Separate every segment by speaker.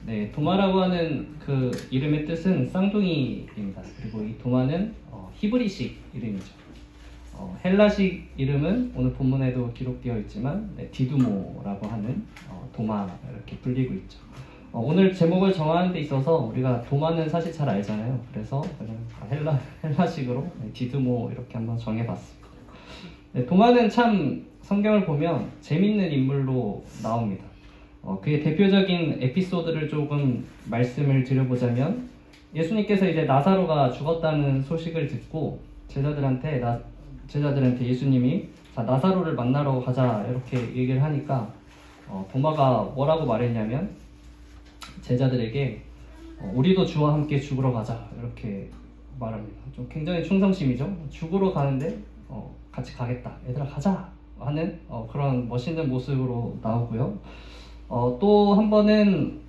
Speaker 1: 네, 도마라고 하는 그 이름의 뜻은 쌍둥이입니다. 그리고 이 도마는 히브리식 이름이죠. 헬라식 이름은 오늘 본문에도 기록되어 있지만 디두모라고 하는 도마 이렇게 불리고 있죠. 오늘 제목을 정하는 데 있어서 우리가 도마는 사실 잘 알잖아요. 그래서 그냥 헬라식으로 디두모 이렇게 한번 정해봤습니다. 도마는 참 성경을 보면 재밌는 인물로 나옵니다. 그의 대표적인 에피소드를 조금 말씀을 드려보자면, 예수님께서 이제 나사로가 죽었다는 소식을 듣고 제자들한테 예수님이 자, 나사로를 만나러 가자 이렇게 얘기를 하니까 도마가 뭐라고 말했냐면 제자들에게 우리도 주와 함께 죽으러 가자 이렇게 말합니다. 좀 굉장히 충성심이죠. 죽으러 가는데 같이 가겠다, 얘들아 가자 하는 그런 멋있는 모습으로 나오고요. 또 한 번은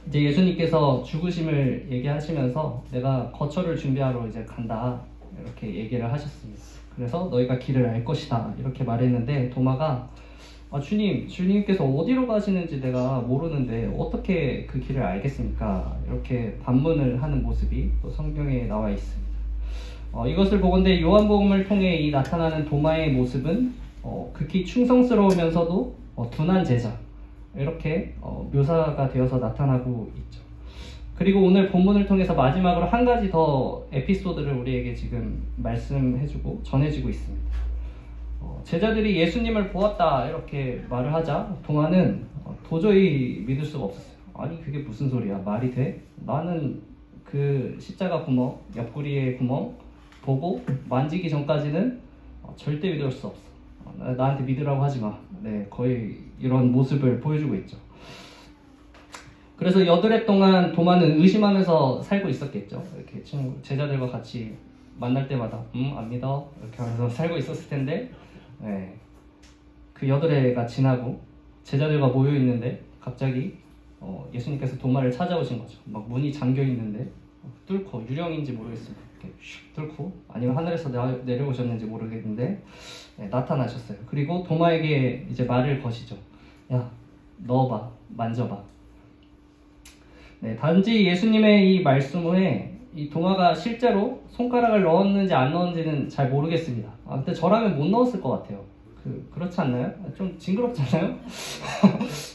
Speaker 1: 이제 예수님께서 죽으심을 얘기하시면서 내가 거처를 준비하러 이제 간다 이렇게 얘기를 하셨습니다. 그래서 너희가 길을 알 것이다 이렇게 말했는데 도마가 주님께서 어디로 가시는지 내가 모르는데 어떻게 그 길을 알겠습니까? 이렇게 반문을 하는 모습이 또 성경에 나와 있습니다. 이것을 보건대 요한복음을 통해 이 나타나는 도마의 모습은 극히 충성스러우면서도 둔한 제자 이렇게 묘사가 되어서 나타나고 있죠. 그리고 오늘 본문을 통해서 마지막으로 한 가지 더 에피소드를 우리에게 지금 말씀해주고 전해지고 있습니다. 제자들이 예수님을 보았다 이렇게 말을 하자 도마는 도저히 믿을 수가 없었어요. 아니 그게 무슨 소리야, 말이 돼? 나는 그 십자가 구멍, 옆구리의 구멍 보고 만지기 전까지는 절대 믿을 수 없어. 나한테 믿으라고 하지 마. 네, 거의 이런 모습을 보여주고 있죠. 그래서 8해 동안 도마는 의심하면서 살고 있었겠죠. 이렇게 제자들과 같이 만날 때마다 안 믿어 이렇게 하면서 살고 있었을 텐데, 네, 그 8해가 지나고 제자들과 모여 있는데 갑자기 예수님께서 도마를 찾아오신 거죠. 막 문이 잠겨 있는데 뚫고, 유령인지 모르겠어요. 이렇게 슉 뚫고, 아니면 하늘에서 내려오셨는지 모르겠는데 나타나셨어요. 그리고 도마에게 이제 말을 거시죠. 야, 넣어봐, 만져봐. 네, 단지 예수님의 이 말씀 후에 이 도마가 실제로 손가락을 넣었는지 안 넣었는지는 잘 모르겠습니다. 근데 저라면 못 넣었을 것 같아요. 그렇지 않나요? 좀 징그럽잖아요?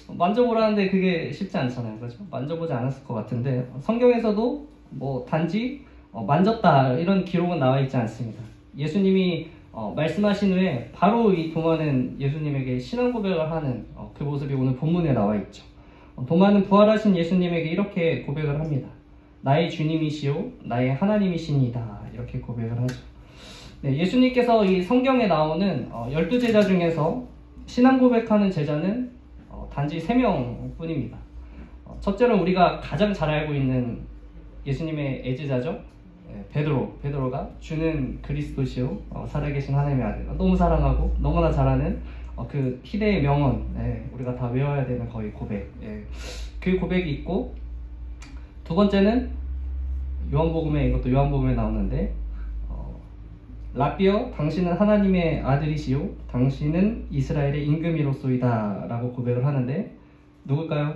Speaker 1: 만져보라는데 그게 쉽지 않잖아요. 그렇죠? 만져보지 않았을 것 같은데, 성경에서도 뭐 단지 만졌다 이런 기록은 나와 있지 않습니다. 예수님이 말씀하신 후에 바로 이 도마는 예수님에게 신앙 고백을 하는 그 모습이 오늘 본문에 나와 있죠. 도마는 부활하신 예수님에게 이렇게 고백을 합니다. 나의 주님이시오 나의 하나님이시니이다 이렇게 고백을 하죠. 네, 예수님께서 이 성경에 나오는 12제자 중에서 신앙 고백하는 제자는 단지 3명 뿐입니다. 첫째로 우리가 가장 잘 알고 있는 예수님의 애제자죠. 베드로가 주는 그리스도시요 살아계신 하나님의 아들, 너무 사랑하고 너무나 잘하는 그 희대의 명언, 우리가 다 외워야 되는 거의 고백, 그 고백이 있고, 두 번째는 이것도 요한복음에 나오는데 라비어 당신은 하나님의 아들이시요 당신은 이스라엘의 임금이로소이다 라고 고백을 하는데 누굴까요?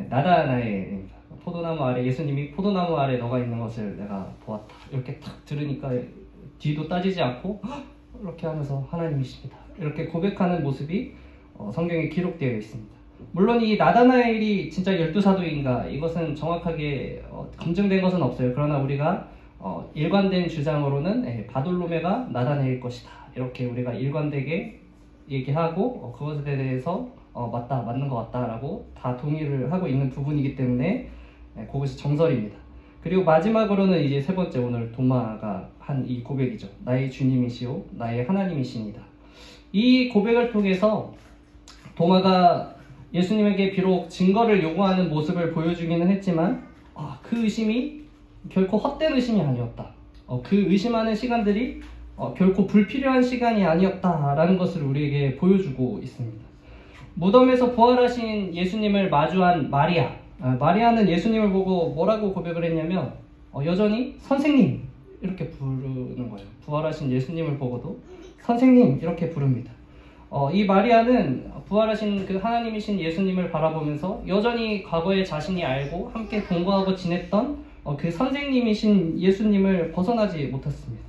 Speaker 1: 나다나엘입니다. 포도나무 아래, 예수님이 포도나무 아래 너가 있는 것을 내가 보았다 이렇게 딱 들으니까 뒤도 따지지 않고 이렇게 하면서 하나님이십니다 이렇게 고백하는 모습이 성경에 기록되어 있습니다. 물론 이 나다나엘이 진짜 12사도인가 이것은 정확하게 검증된 것은 없어요. 그러나 우리가 일관된 주장으로는 바돌로메가 나다나엘일 것이다 이렇게 우리가 일관되게 얘기하고 그것에 대해서 맞다, 맞는 것 같다 라고 다 동의를 하고 있는 부분이기 때문에 그것이 정설입니다. 그리고 마지막으로는 이제 세 번째, 오늘 도마가 한 이 고백이죠. 나의 주님이시오 나의 하나님이시니다. 이 고백을 통해서 도마가 예수님에게 비록 증거를 요구하는 모습을 보여주기는 했지만 그 의심이 결코 헛된 의심이 아니었다. 그 의심하는 시간들이 결코 불필요한 시간이 아니었다라는 것을 우리에게 보여주고 있습니다. 무덤에서 부활하신 예수님을 마주한 마리아는 예수님을 보고 뭐라고 고백을 했냐면 여전히 선생님 이렇게 부르는 거예요. 부활하신 예수님을 보고도 선생님 이렇게 부릅니다. 이 마리아는 부활하신 그 하나님이신 예수님을 바라보면서 여전히 과거에 자신이 알고 함께 동거하고 지냈던 그 선생님이신 예수님을 벗어나지 못했습니다.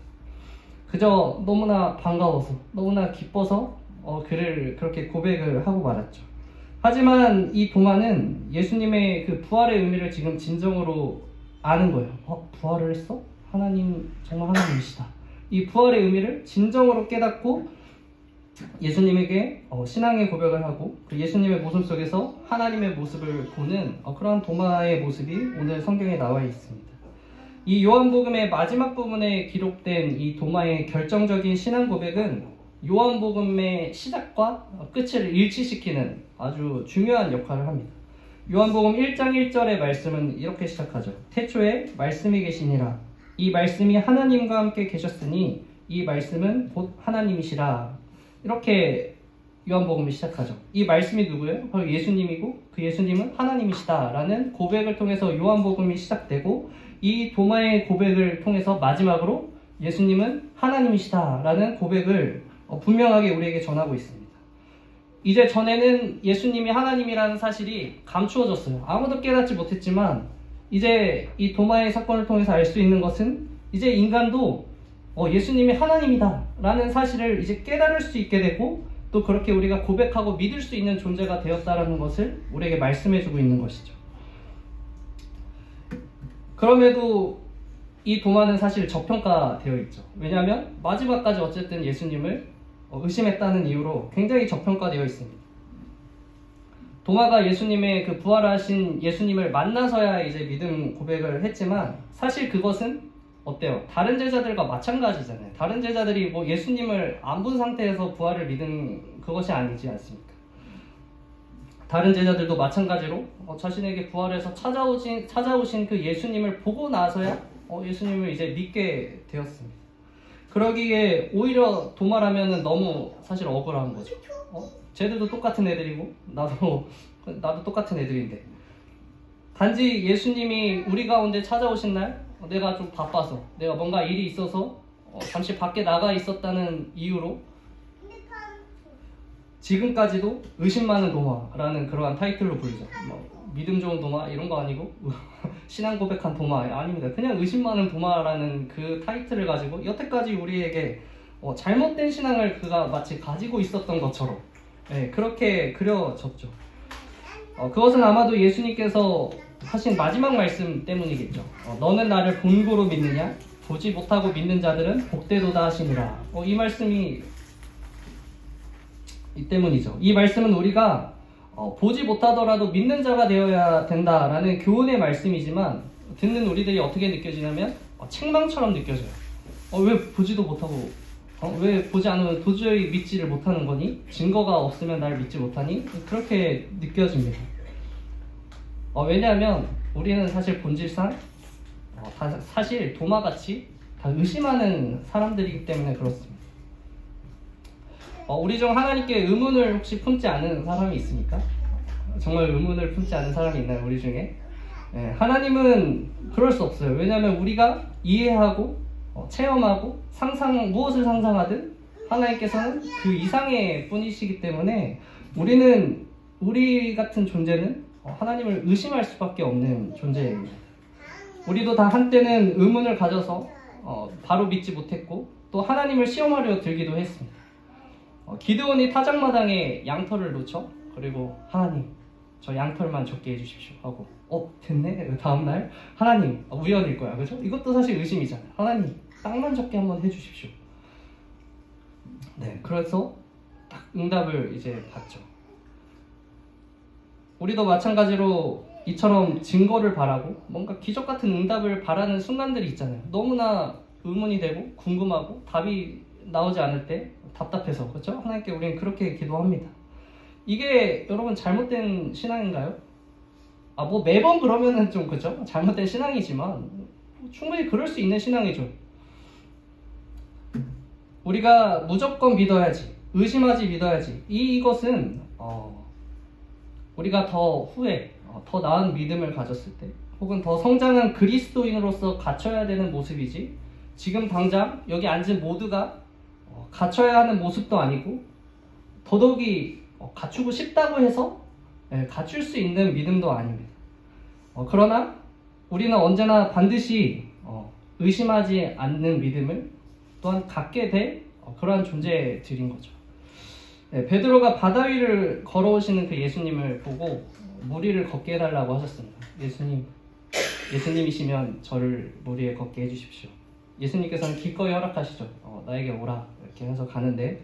Speaker 1: 그저 너무나 반가워서, 너무나 기뻐서 그를 그렇게 고백을 하고 말았죠. 하지만 이 도마는 예수님의 그 부활의 의미를 지금 진정으로 아는 거예요. 부활을 했어? 하나님, 정말 하나님이시다. 이 부활의 의미를 진정으로 깨닫고 예수님에게 신앙의 고백을 하고 예수님의 모습 속에서 하나님의 모습을 보는 그러한 도마의 모습이 오늘 성경에 나와 있습니다. 이 요한복음의 마지막 부분에 기록된 이 도마의 결정적인 신앙 고백은 요한복음의 시작과 끝을 일치시키는 아주 중요한 역할을 합니다. 요한복음 1장 1절의 말씀은 이렇게 시작하죠. 태초에 말씀이 계시니라. 이 말씀이 하나님과 함께 계셨으니 이 말씀은 곧 하나님이시라. 이렇게 요한복음이 시작하죠. 이 말씀이 누구예요? 바로 예수님이고 그 예수님은 하나님이시다 라는 고백을 통해서 요한복음이 시작되고 이 도마의 고백을 통해서 마지막으로 예수님은 하나님이시다 라는 고백을 분명하게 우리에게 전하고 있습니다. 이제 전에는 예수님이 하나님이라는 사실이 감추어졌어요. 아무도 깨닫지 못했지만 이제 이 도마의 사건을 통해서 알 수 있는 것은 이제 인간도 예수님이 하나님이다 라는 사실을 이제 깨달을 수 있게 되고 또 그렇게 우리가 고백하고 믿을 수 있는 존재가 되었다라는 것을 우리에게 말씀해주고 있는 것이죠. 그럼에도 이 도마는 사실 저평가되어 있죠. 왜냐하면 마지막까지 어쨌든 예수님을 의심했다는 이유로 굉장히 저평가되어 있습니다. 도마가 예수님의 그 부활하신 예수님을 만나서야 이제 믿음 고백을 했지만 사실 그것은 어때요? 다른 제자들과 마찬가지잖아요. 다른 제자들이 뭐 예수님을 안 본 상태에서 부활을 믿은 그것이 아니지 않습니까? 다른 제자들도 마찬가지로 자신에게 부활해서 찾아오신 그 예수님을 보고 나서야 예수님을 이제 믿게 되었습니다. 그러기에 오히려 도마라면은 너무 사실 억울한 거죠. 쟤들도 똑같은 애들이고 나도 똑같은 애들인데 단지 예수님이 우리 가운데 찾아오신 날 내가 좀 바빠서 내가 뭔가 일이 있어서 잠시 밖에 나가 있었다는 이유로 지금까지도 의심 많은 도마라는 그러한 타이틀로 부르죠. 믿음 좋은 도마 이런 거 아니고 신앙 고백한 도마 아닙니다. 그냥 의심 많은 도마라는 그 타이틀을 가지고 여태까지 우리에게 잘못된 신앙을 그가 마치 가지고 있었던 것처럼 그렇게 그려졌죠. 그것은 아마도 예수님께서 하신 마지막 말씀 때문이겠죠. 너는 나를 본고로 믿느냐? 보지 못하고 믿는 자들은 복되도다 하시니라. 이 말씀이 이 때문이죠. 이 말씀은 우리가 보지 못하더라도 믿는 자가 되어야 된다라는 교훈의 말씀이지만 듣는 우리들이 어떻게 느껴지냐면 책망처럼 느껴져요. 왜 보지도 못하고 왜 보지 않으면 도저히 믿지를 못하는 거니? 증거가 없으면 날 믿지 못하니? 그렇게 느껴집니다. 왜냐하면 우리는 사실 본질상 사실 도마같이 다 의심하는 사람들이기 때문에 그렇습니다. 우리 중 하나님께 의문을 혹시 품지 않은 사람이 있습니까? 정말 의문을 품지 않은 사람이 있나요? 우리 중에? 하나님은 그럴 수 없어요. 왜냐하면 우리가 이해하고 체험하고 무엇을 상상하든 하나님께서는 그 이상의 뿐이시기 때문에 우리 같은 존재는 하나님을 의심할 수밖에 없는 존재입니다. 우리도 다 한때는 의문을 가져서 바로 믿지 못했고 또 하나님을 시험하려 들기도 했습니다. 기드온이 타작마당에 양털을 놓죠. 그리고 하나님 저 양털만 적게 해주십시오 하고 됐네? 다음날 하나님 우연일 거야. 그죠? 이것도 사실 의심이잖아요. 하나님 땅만 적게 한번 해주십시오. 그래서 딱 응답을 이제 받죠. 우리도 마찬가지로 이처럼 증거를 바라고 뭔가 기적 같은 응답을 바라는 순간들이 있잖아요. 너무나 의문이 되고 궁금하고 답이 나오지 않을 때 답답해서 그렇죠? 하나님께 우리는 그렇게 기도합니다. 이게 여러분 잘못된 신앙인가요? 뭐 매번 그러면은 좀 그죠? 잘못된 신앙이지만 충분히 그럴 수 있는 신앙이죠. 우리가 무조건 믿어야지, 의심하지 믿어야지. 이것은 우리가 더 후에 더 나은 믿음을 가졌을 때 혹은 더 성장한 그리스도인으로서 갖춰야 되는 모습이지 지금 당장 여기 앉은 모두가 갖춰야 하는 모습도 아니고 더더욱이 갖추고 싶다고 해서 갖출 수 있는 믿음도 아닙니다. 그러나 우리는 언제나 반드시 의심하지 않는 믿음을 또한 갖게 될 그러한 존재들인 거죠. 베드로가 바다 위를 걸어오시는 그 예수님을 보고 물 위를 걷게 해달라고 하셨습니다. 예수님이시면 저를 물 위에 걷게 해주십시오. 예수님께서는 기꺼이 허락하시죠. 나에게 오라 이렇게 해서 가는데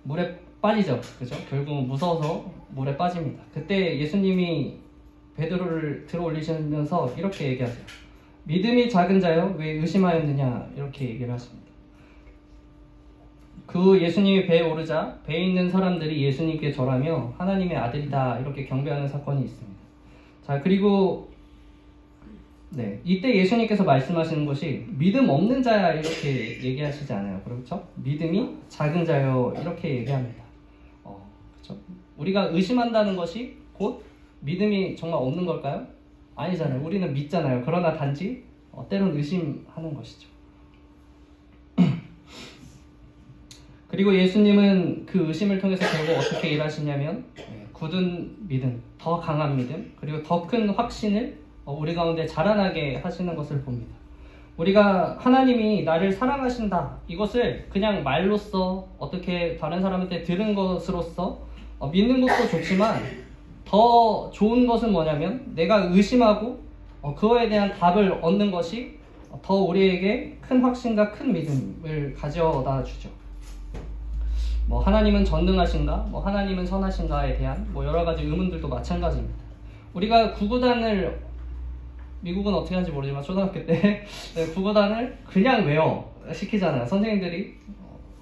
Speaker 1: 물에 빠지죠. 그죠? 결국은 무서워서 물에 빠집니다. 그때 예수님이 베드로를 들어 올리시면서 이렇게 얘기하세요. 믿음이 작은 자여 왜 의심하였느냐 이렇게 얘기를 하십니다. 그 예수님이 배에 오르자 배에 있는 사람들이 예수님께 절하며 하나님의 아들이다 이렇게 경배하는 사건이 있습니다. 자, 그리고 이때 예수님께서 말씀하시는 것이 믿음 없는 자야 이렇게 얘기하시지 않아요. 그렇죠? 믿음이 작은 자여 이렇게 얘기합니다. 그렇죠? 우리가 의심한다는 것이 곧 믿음이 정말 없는 걸까요? 아니잖아요. 우리는 믿잖아요. 그러나 단지 때론 의심하는 것이죠. 그리고 예수님은 그 의심을 통해서 결국 어떻게 일하시냐면 굳은 믿음, 더 강한 믿음, 그리고 더 큰 확신을 우리 가운데 자라나게 하시는 것을 봅니다. 우리가 하나님이 나를 사랑하신다 이것을 그냥 말로써 어떻게 다른 사람한테 들은 것으로서 믿는 것도 좋지만 더 좋은 것은 뭐냐면 내가 의심하고 그거에 대한 답을 얻는 것이 더 우리에게 큰 확신과 큰 믿음을 가져다 주죠. 하나님은 전능하신가, 하나님은 선하신가에 대한 여러 가지 의문들도 마찬가지입니다. 우리가 구구단을 미국은 어떻게 하는지 모르지만 초등학교 때 구구단을 그냥 외워 시키잖아요. 선생님들이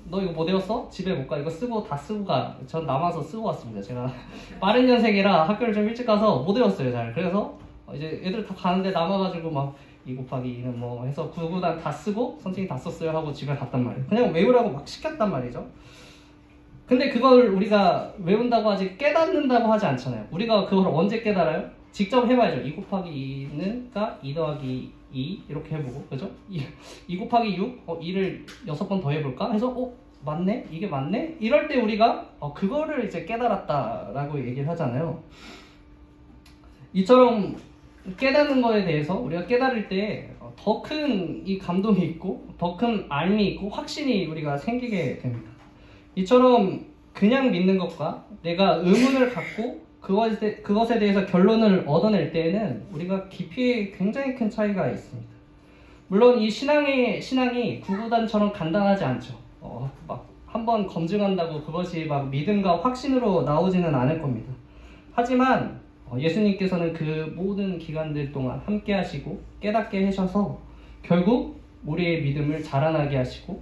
Speaker 1: 너 이거 못 외웠어? 집에 못 가. 이거 쓰고 다 쓰고 가. 전 남아서 쓰고 왔습니다. 제가 빠른 년생이라 학교를 좀 일찍 가서 못 외웠어요. 잘. 그래서 이제 애들 다 가는데 남아가지고 막 2 곱하기 2는 해서 구구단 다 쓰고 선생님 다 썼어요 하고 집에 갔단 말이에요. 그냥 외우라고 막 시켰단 말이죠. 근데 그걸 우리가 외운다고 하지 깨닫는다고 하지 않잖아요. 우리가 그걸 언제 깨달아요? 직접 해봐야죠. 2 곱하기 2는 2 더하기 2 이렇게 해보고, 그죠? 2 곱하기 6, 2를 6번 더 해볼까? 해서 맞네? 이게 맞네? 이럴 때 우리가 그거를 이제 깨달았다라고 얘기를 하잖아요. 이처럼 깨닫는 거에 대해서 우리가 깨달을 때 더 큰 이 감동이 있고 더 큰 알미 있고 확신이 우리가 생기게 됩니다. 이처럼 그냥 믿는 것과 내가 의문을 갖고 그것에 대해서 결론을 얻어낼 때에는 우리가 깊이에 굉장히 큰 차이가 있습니다. 물론 이 신앙이 구구단처럼 간단하지 않죠. 막 한번 검증한다고 그것이 막 믿음과 확신으로 나오지는 않을 겁니다. 하지만 예수님께서는 그 모든 기간들 동안 함께 하시고 깨닫게 하셔서 결국 우리의 믿음을 자라나게 하시고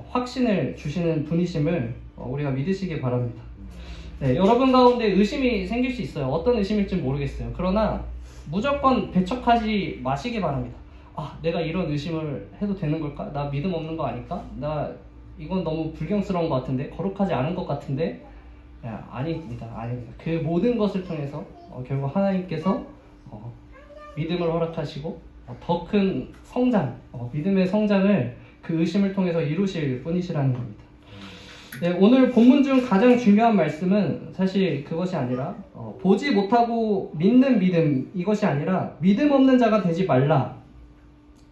Speaker 1: 확신을 주시는 분이심을 우리가 믿으시기 바랍니다. 여러분 가운데 의심이 생길 수 있어요. 어떤 의심일지 모르겠어요. 그러나 무조건 배척하지 마시기 바랍니다. 내가 이런 의심을 해도 되는 걸까? 나 믿음 없는 거 아닐까? 나 이건 너무 불경스러운 것 같은데? 거룩하지 않은 것 같은데? 아닙니다. 그 모든 것을 통해서 결국 하나님께서 믿음을 허락하시고 더 큰 성장, 믿음의 성장을 그 의심을 통해서 이루실 뿐이시라는 겁니다. 오늘 본문 중 가장 중요한 말씀은 사실 그것이 아니라 보지 못하고 믿는 믿음 이것이 아니라 믿음 없는 자가 되지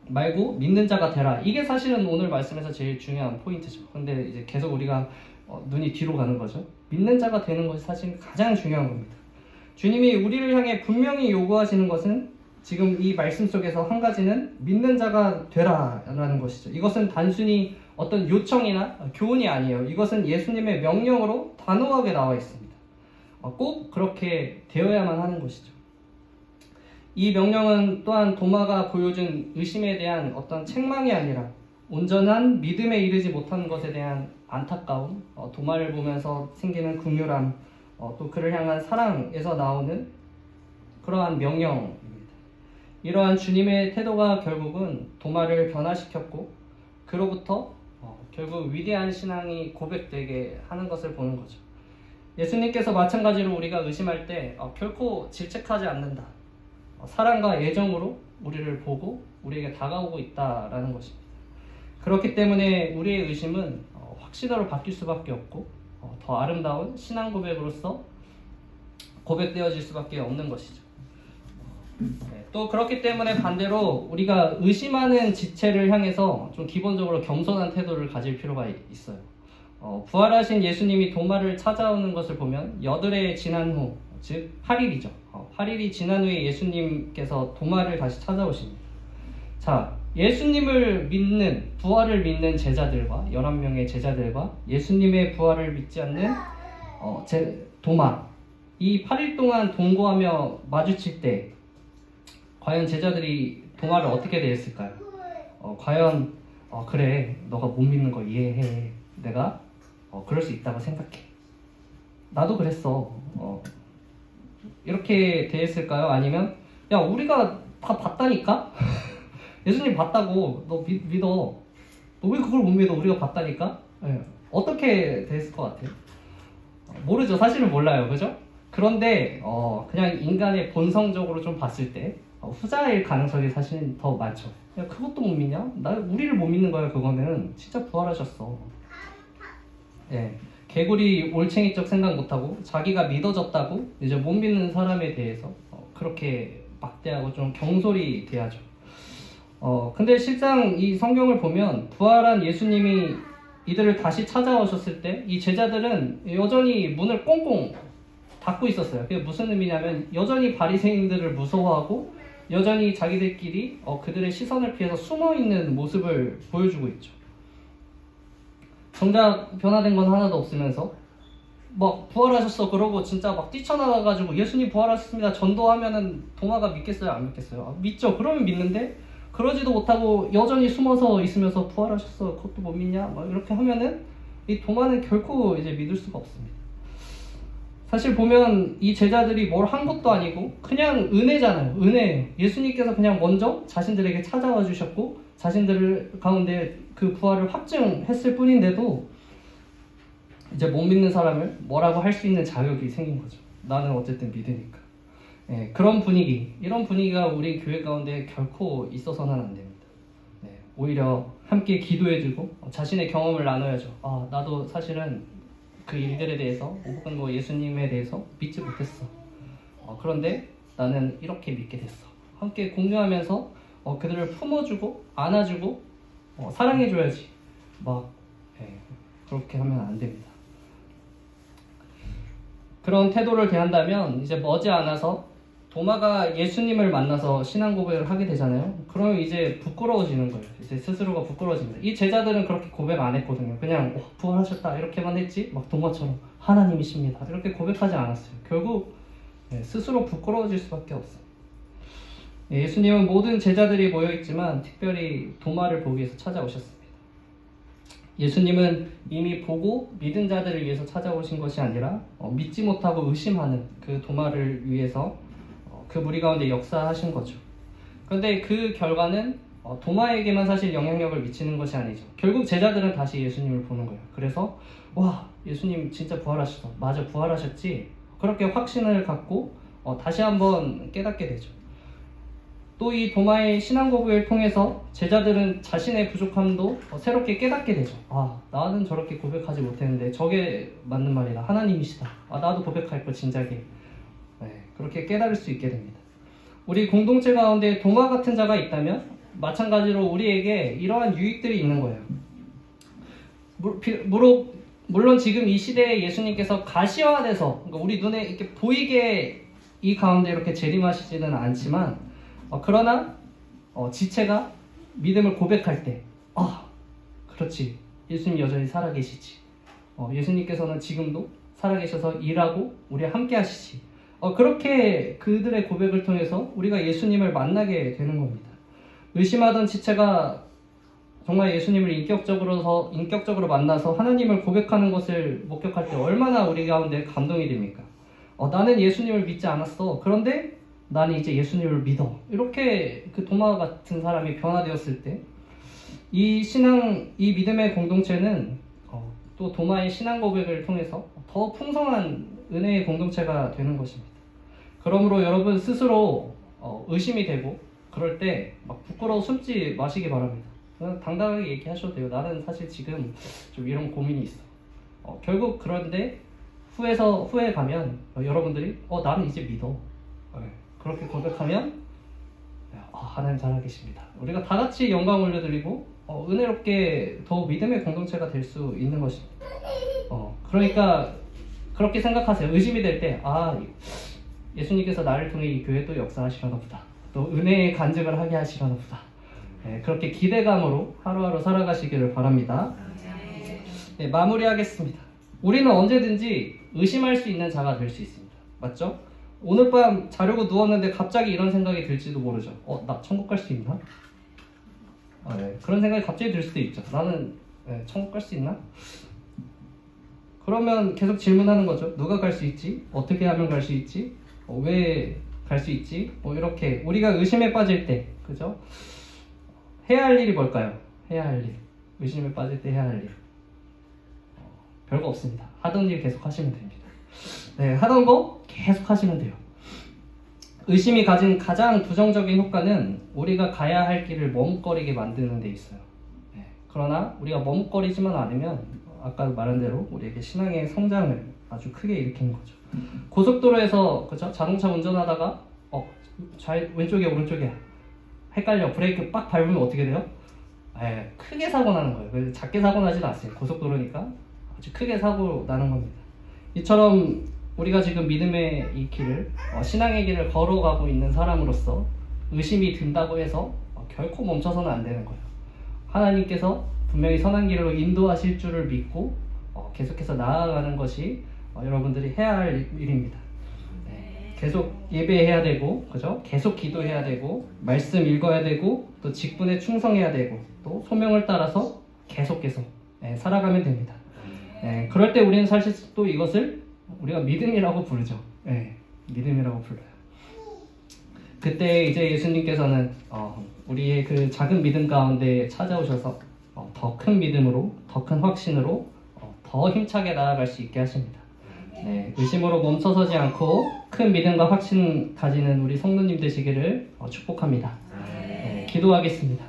Speaker 1: 말고 믿는 자가 되라. 이게 사실은 오늘 말씀에서 제일 중요한 포인트죠. 근데 이제 계속 우리가 눈이 뒤로 가는 거죠. 믿는 자가 되는 것이 사실 가장 중요한 겁니다. 주님이 우리를 향해 분명히 요구하시는 것은 지금 이 말씀 속에서 한 가지는 믿는 자가 되라라는 것이죠. 이것은 단순히 어떤 요청이나 교훈이 아니에요. 이것은 예수님의 명령으로 단호하게 나와 있습니다. 꼭 그렇게 되어야만 하는 것이죠. 이 명령은 또한 도마가 보여준 의심에 대한 어떤 책망이 아니라 온전한 믿음에 이르지 못한 것에 대한 안타까움, 도마를 보면서 생기는 긍휼함, 또 그를 향한 사랑에서 나오는 그러한 명령입니다. 이러한 주님의 태도가 결국은 도마를 변화시켰고 그로부터 결국 위대한 신앙이 고백되게 하는 것을 보는 거죠. 예수님께서 마찬가지로 우리가 의심할 때 결코 질책하지 않는다. 사랑과 애정으로 우리를 보고 우리에게 다가오고 있다라는 것입니다. 그렇기 때문에 우리의 의심은 확신으로 바뀔 수밖에 없고 더 아름다운 신앙 고백으로서 고백되어질 수밖에 없는 것이죠. 네, 또 그렇기 때문에 반대로 우리가 의심하는 지체를 향해서 좀 기본적으로 겸손한 태도를 가질 필요가 있어요. 부활하신 예수님이 도마를 찾아오는 것을 보면 여드레 지난 후, 즉 8일이죠. 8일이 지난 후에 예수님께서 도마를 다시 찾아오십니다. 자, 예수님을 믿는, 부활을 믿는 제자들과 11명의 제자들과 예수님의 부활을 믿지 않는 도마, 이 8일 동안 동거하며 마주칠 때 과연 제자들이 도마를 어떻게 대했을까요? 과연 그래, 너가 못 믿는 거 이해해. 내가 그럴 수 있다고 생각해. 나도 그랬어. 이렇게 대했을까요? 아니면 야, 우리가 다 봤다니까? 예수님 봤다고. 너 믿어. 너 왜 그걸 못 믿어? 우리가 봤다니까? 네. 어떻게 됐을 것 같아요? 모르죠. 사실은 몰라요. 그죠? 그런데 그냥 인간의 본성적으로 좀 봤을 때 후자일 가능성이 사실 더 많죠. 야, 그것도 못 믿냐? 우리를 못 믿는 거야. 그거는 진짜 부활하셨어. 예, 개구리 올챙이적 생각 못하고 자기가 믿어졌다고 이제 못 믿는 사람에 대해서 그렇게 막대하고 좀 경솔히 대하죠. 근데 실상 이 성경을 보면 부활한 예수님이 이들을 다시 찾아오셨을 때 이 제자들은 여전히 문을 꽁꽁 닫고 있었어요. 그게 무슨 의미냐면 여전히 바리새인들을 무서워하고 여전히 자기들끼리 그들의 시선을 피해서 숨어있는 모습을 보여주고 있죠. 정작 변화된 건 하나도 없으면서 막 부활하셨어 그러고 진짜 막 뛰쳐나가가지고 예수님 부활하셨습니다 전도하면은 도마가 믿겠어요? 안 믿겠어요? 믿죠. 그러면 믿는데 그러지도 못하고 여전히 숨어서 있으면서 부활하셨어 그것도 못 믿냐? 막 이렇게 하면은 이 도마는 결코 이제 믿을 수가 없습니다. 사실 보면 이 제자들이 뭘 한 것도 아니고 그냥 은혜잖아요. 은혜예요. 예수님께서 그냥 먼저 자신들에게 찾아와 주셨고 자신들 가운데 그 부활을 확증했을 뿐인데도 이제 못 믿는 사람을 뭐라고 할 수 있는 자격이 생긴 거죠. 나는 어쨌든 믿으니까. 네, 그런 분위기, 이런 분위기가 우리 교회 가운데 결코 있어서는 안 됩니다. 네, 오히려 함께 기도해주고 자신의 경험을 나눠야죠. 나도 사실은 그 일들에 대해서 혹은 뭐 예수님에 대해서 믿지 못했어. 그런데 나는 이렇게 믿게 됐어. 함께 공유하면서 그들을 품어주고 안아주고 사랑해줘야지. 그렇게 하면 안 됩니다. 그런 태도를 대한다면 이제 머지않아서 도마가 예수님을 만나서 신앙 고백을 하게 되잖아요. 그러면 이제 부끄러워지는 거예요. 이제 스스로가 부끄러워집니다. 이 제자들은 그렇게 고백 안 했거든요. 그냥 부활하셨다 이렇게만 했지 막 도마처럼 하나님이십니다 이렇게 고백하지 않았어요. 결국 스스로 부끄러워질 수밖에 없어요. 예수님은 모든 제자들이 모여있지만 특별히 도마를 보기 위해서 찾아오셨습니다. 예수님은 이미 보고 믿은 자들을 위해서 찾아오신 것이 아니라 믿지 못하고 의심하는 그 도마를 위해서 그 무리 가운데 역사하신 거죠. 그런데 그 결과는 도마에게만 사실 영향력을 미치는 것이 아니죠. 결국 제자들은 다시 예수님을 보는 거예요. 그래서 와, 예수님 진짜 부활하셨어. 맞아, 부활하셨지. 그렇게 확신을 갖고 다시 한번 깨닫게 되죠. 또 이 도마의 신앙 고백을 통해서 제자들은 자신의 부족함도 새롭게 깨닫게 되죠. 나는 저렇게 고백하지 못했는데 저게 맞는 말이다. 하나님이시다. 나도 고백할 거 진작에. 그렇게 깨달을 수 있게 됩니다. 우리 공동체 가운데 도마 같은 자가 있다면 마찬가지로 우리에게 이러한 유익들이 있는 거예요. 물론 지금 이 시대에 예수님께서 가시화돼서 그러니까 우리 눈에 이렇게 보이게 이 가운데 이렇게 재림하시지는 않지만 그러나 지체가 믿음을 고백할 때 그렇지, 예수님 여전히 살아계시지. 예수님께서는 지금도 살아계셔서 일하고 우리와 함께 하시지. 그렇게 그들의 고백을 통해서 우리가 예수님을 만나게 되는 겁니다. 의심하던 지체가 정말 예수님을 인격적으로 만나서 하나님을 고백하는 것을 목격할 때 얼마나 우리 가운데 감동이 됩니까? 나는 예수님을 믿지 않았어. 그런데 나는 이제 예수님을 믿어. 이렇게 그 도마 같은 사람이 변화되었을 때 이 믿음의 공동체는 또 도마의 신앙 고백을 통해서 더 풍성한 은혜의 공동체가 되는 것입니다. 그러므로 여러분 스스로 의심이 되고 그럴 때 막 부끄러워 숨지 마시기 바랍니다. 당당하게 얘기하셔도 돼요. 나는 사실 지금 좀 이런 고민이 있어. 결국 그런데 후에 가면 여러분들이 나는 이제 믿어. 그렇게 고백하면 하나님 살아계십니다. 우리가 다 같이 영광 올려드리고 은혜롭게 더 믿음의 공동체가 될 수 있는 것입니다. 그러니까 그렇게 생각하세요. 의심이 될 때 예수님께서 나를 통해 이 교회 또 역사하시려나 보다. 또 은혜의 간증을 하게 하시려나 보다. 그렇게 기대감으로 하루하루 살아가시기를 바랍니다. 네, 마무리하겠습니다. 우리는 언제든지 의심할 수 있는 자가 될 수 있습니다. 맞죠? 오늘 밤 자려고 누웠는데 갑자기 이런 생각이 들지도 모르죠. 나 천국 갈 수 있나? 네, 그런 생각이 갑자기 들 수도 있죠. 나는 천국 갈 수 있나? 그러면 계속 질문하는 거죠. 누가 갈 수 있지? 어떻게 하면 갈 수 있지? 왜 갈 수 있지? 이렇게 우리가 의심에 빠질 때, 그죠? 해야 할 일이 뭘까요? 해야 할 일. 의심에 빠질 때 해야 할 일. 별거 없습니다. 하던 일 계속 하시면 됩니다. 네, 하던 거 계속 하시면 돼요. 의심이 가진 가장 부정적인 효과는 우리가 가야 할 길을 머뭇거리게 만드는 데 있어요. 네, 그러나 우리가 머뭇거리지만 않으면 아까 말한 대로 우리에게 신앙의 성장을 아주 크게 일으키는 거죠. 고속도로에서 그죠? 자동차 운전하다가 왼쪽이야 오른쪽이야 헷갈려 브레이크 빡 밟으면 어떻게 돼요? 크게 사고 나는 거예요. 작게 사고 나지는 않습니다. 고속도로니까 아주 크게 사고 나는 겁니다. 이처럼 우리가 지금 믿음의 이 길을 신앙의 길을 걸어가고 있는 사람으로서 의심이 든다고 해서 결코 멈춰서는 안 되는 거예요. 하나님께서 분명히 선한 길로 인도하실 줄을 믿고 계속해서 나아가는 것이 여러분들이 해야 할 일입니다. 계속 예배해야 되고, 그죠? 계속 기도해야 되고, 말씀 읽어야 되고, 또 직분에 충성해야 되고, 또 소명을 따라서 계속 살아가면 됩니다. 그럴 때 우리는 사실 또 이것을 우리가 믿음이라고 부르죠. 믿음이라고 불러요. 그때 이제 예수님께서는 우리의 그 작은 믿음 가운데 찾아오셔서 더 큰 믿음으로, 더 큰 확신으로 더 힘차게 나아갈 수 있게 하십니다. 의심으로 멈춰서지 않고 큰 믿음과 확신 가지는 우리 성도님 되시기를 축복합니다. 기도하겠습니다.